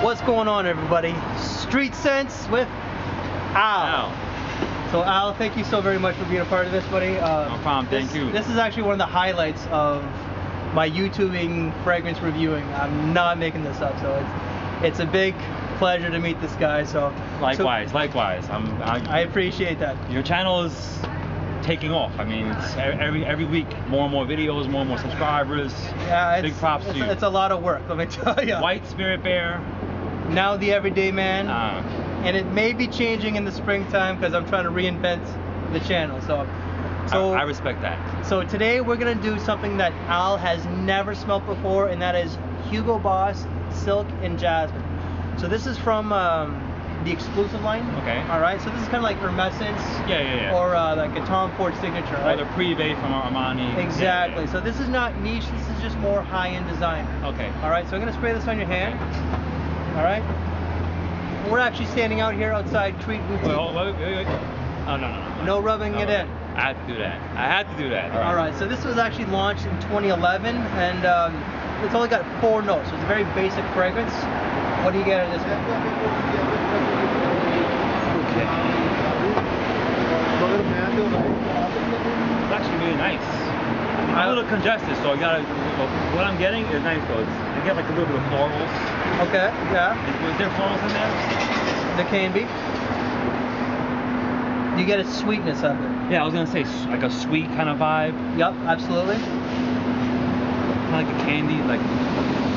What's going on, everybody? Street Scents with Al. So Al, thank you so very much for being a part of this, buddy. No problem, thank you. This is actually one of the highlights of my YouTubing fragrance reviewing. I'm not making this up, so it's a big pleasure to meet this guy. So likewise. I appreciate that. Your channel is taking off. I mean, it's every week more and more videos, more and more subscribers. Yeah, big props to you. It's a lot of work, let me tell you. White Spirit Bear. Now the Everyday Man. And it may be changing in the springtime because I'm trying to reinvent the channel. So I respect that. So today we're gonna do something that Al has never smelled before, and that is Hugo Boss Silk and Jasmine. So this is from the exclusive line. Okay. All right. So this is kind of like Hermescence. Yeah. Or like a Tom Ford signature. Right? Or the Privé from Armani. Exactly. Yeah. So this is not niche. This is just more high-end design. Okay. All right. So I'm gonna spray this on your hand. Okay. All right. We're actually standing out here outside Treat Boutique. Wait. Oh, no. No rubbing it in. I had to do that. All right. So this was actually launched in 2011, and it's only got 4 notes. So it's a very basic fragrance. What do you get out of this one? Okay. It's actually really nice. I'm a little congested, so what I'm getting is nice though. I get like a little bit of florals. Okay, yeah. Was there florals in there? There can be. You get a sweetness of it. Yeah, I was gonna say like a sweet kind of vibe. Yep, absolutely. Kind of like a candy, like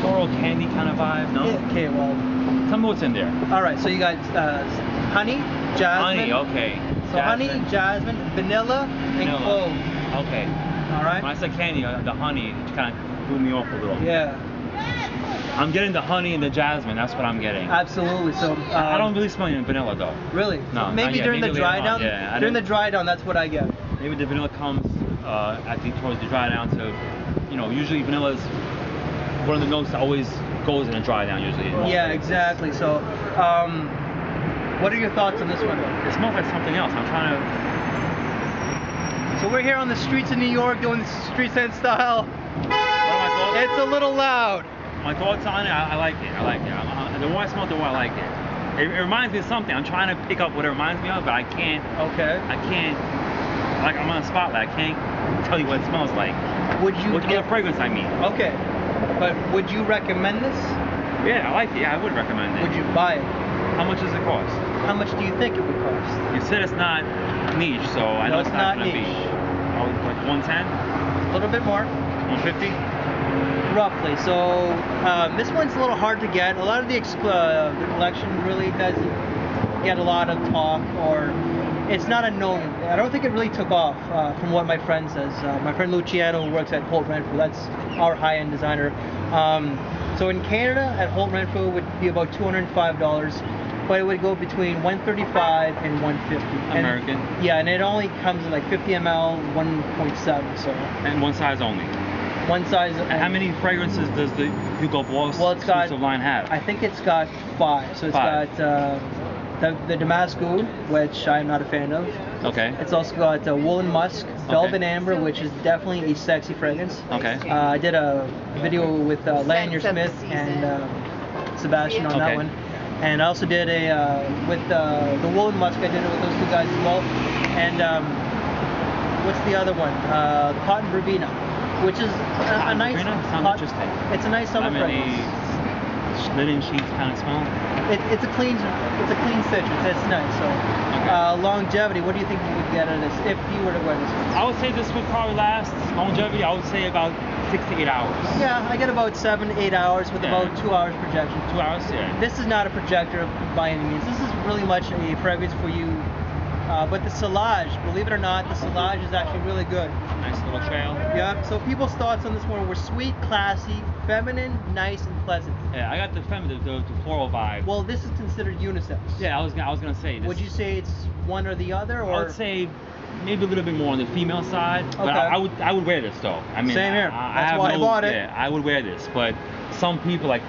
floral candy kind of vibe, no? Okay, well. Tell me what's in there. All right, so you got honey, jasmine. Honey, okay. So honey, jasmine, vanilla, and clove. Okay. All right. When I said candy, the honey kind of threw me off a little. Yeah. I'm getting the honey and the jasmine. That's what I'm getting. Absolutely. So I don't really smell any vanilla though. Really? No. Maybe during the dry down. Yeah. During the dry down, that's what I get. Maybe the vanilla comes I think towards the dry down to, usually vanilla is one of the notes that always goes in a dry down usually. Yeah, exactly. So, what are your thoughts on this one? It smells like something else. I'm trying to. So we're here on the streets of New York doing the street scent style. It's a little loud. My thoughts on it, I like it. The more I smell it, the more I like it. It reminds me of something. I'm trying to pick up what it reminds me of, but I can't. Okay. Like I'm on a spotlight. I can't tell you what it smells like. Would you? What fragrance I mean? Okay. But would you recommend this? Yeah, I like it. Yeah, I would recommend it. Would you buy it? How much does it cost? How much do you think it would cost? You said it's not niche, so I know it's not gonna be. Like 110? A little bit more. 150? Roughly. So this one's a little hard to get. A lot of the collection really doesn't get a lot of talk, or it's not a known. I don't think it really took off from what my friend says. My friend Luciano, who works at Holt Renfrew, that's our high-end designer. So in Canada, at Holt Renfrew, it would be about $205, but it would go between $135 and $150. American? Yeah, and it only comes in like 50 ml, 1.7. So. And one size only? One size. And how many fragrances does the Hugo Boss exclusive line have? I think it's got 5. So it's 5. got the Damask Oud, which I'm not a fan of. Okay. It's also got Woolen Musk, Velvet Amber, which is definitely a sexy fragrance. Okay. I did a video with Lanier Smith and Sebastian on that one. And I also did with the Woolen Musk, I did it with those 2 guys as well. And what's the other one? The Cotton Verbena, which is a nice. Sounds interesting. It's a nice summer fragrance. Linen sheets kind of smell. It's a clean citrus. It's nice. So longevity. What do you think you would get out of this if you were to wear this? I would say this would probably last longevity. I would say about 6 to 8 hours. Yeah, I get about 7 to 8 hours with about 2 hours projection. 2 hours, yeah. This is not a projector by any means. This is really much a fragrance for you. But the sillage, believe it or not, the sillage is actually really good. Nice little trail. Yeah. So people's thoughts on this one were sweet, classy, feminine, nice, and pleasant. Yeah, I got the feminine, the floral vibe. Well, this is considered unisex. Yeah, I was gonna say this. Would you say it's one or the other, or? I would say maybe a little bit more on the female side. But I would wear this though. I mean, same here. That's why I bought it. Yeah, I would wear this. But some people, like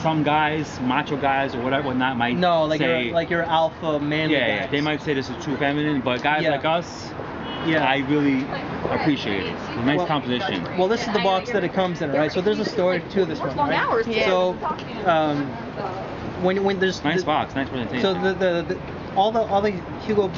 some guys, macho guys or whatnot, might say your alpha manly guys. Yeah, they might say this is too feminine. But guys like us, I really appreciate it. It's a nice composition. Well, this is the box that it comes in, right? So there's a story to this one, right? So when there's Nice box, nice presentation. So all the Hugo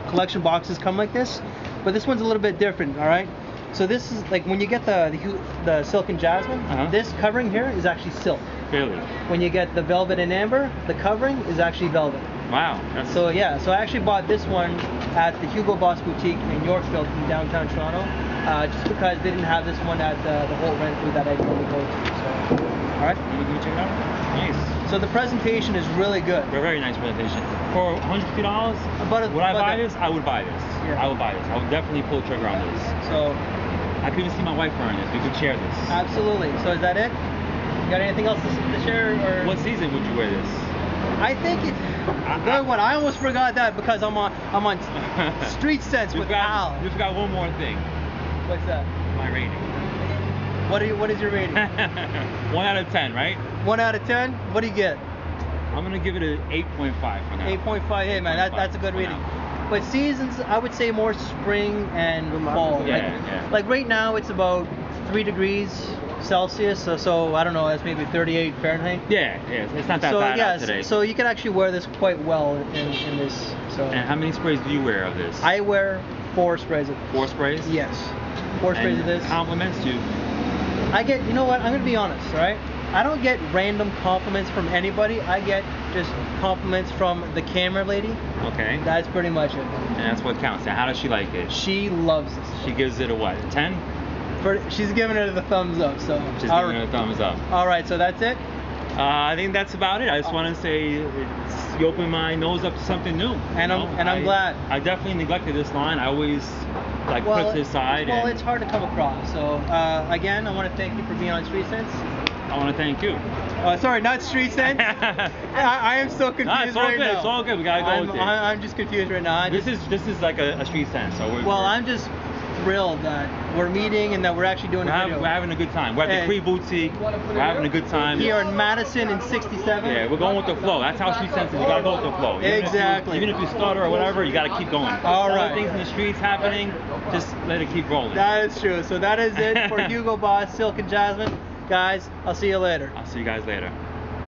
collection boxes come like this, but this one's a little bit different. All right. So this is like when you get the silk and jasmine, this covering here is actually silk. Really? When you get the velvet and amber, the covering is actually velvet. Wow. So yeah, so I actually bought this one at the Hugo Boss boutique in Yorkville in downtown Toronto, just because they didn't have this one at the whole rent food that I normally go to. So, all right. Can we check it out? Nice. So the presentation is really good. Very nice presentation. For $150, would I buy this? I would buy this. Yeah. I would buy this. I would definitely pull the trigger on this. So I could even see my wife wearing this. We could share this. absolutely. So is that it? You got anything else to share? Or What season would you wear this? I think it's a good one. I almost forgot that because I'm on Street Sense with Al. You forgot one more thing. What's that? My rating. What is your rating? 1 out of 10, right? 1 out of 10? What do you get? I'm gonna give it an 8.5 for now. 8.5. Hey man, that's a good rating. But seasons, I would say more spring and fall. Yeah. Like right now, it's about 3 degrees Celsius. So I don't know, that's maybe 38 Fahrenheit. Yeah. It's not that bad out today. So you can actually wear this quite well in this. So. And how many sprays do you wear of this? I wear 4 sprays of this. 4 sprays? Yes. 4 sprays of this. Compliments to? I get, you know what, I'm gonna be honest, all right? I don't get random compliments from anybody. I get just compliments from the camera lady. Okay. That's pretty much it. And that's what counts. Now, how does she like it? She loves this. She gives it a what? A 10? She's giving it the thumbs up. So. She's giving it a thumbs up. All right, so that's it. I think that's about it. I just want to say you opened my nose up to something new. And I'm glad. I definitely neglected this line. I always put it to the side. Well, it's hard to come across. So again, I want to thank you for being on Street Sense. I want to thank you. Sorry, not Street Sense. I am so confused it's all right good. now. It's all good. We gotta go with it. I'm just confused right now. This is like a Street Sense. So I'm just thrilled that we're meeting and that we're actually doing a video. We're having a good time. We're at the Cree Boutique. We're having a good time. Here in Madison in 67. Yeah, we're going with the flow. That's how Street Sense is. You gotta go with the flow. Exactly. Even if you stutter or whatever, you gotta keep going. All right. Other things in the streets happening, just let it keep rolling. That is true. So that is it for Hugo Boss Silk and Jasmine. Guys, I'll see you later. I'll see you guys later.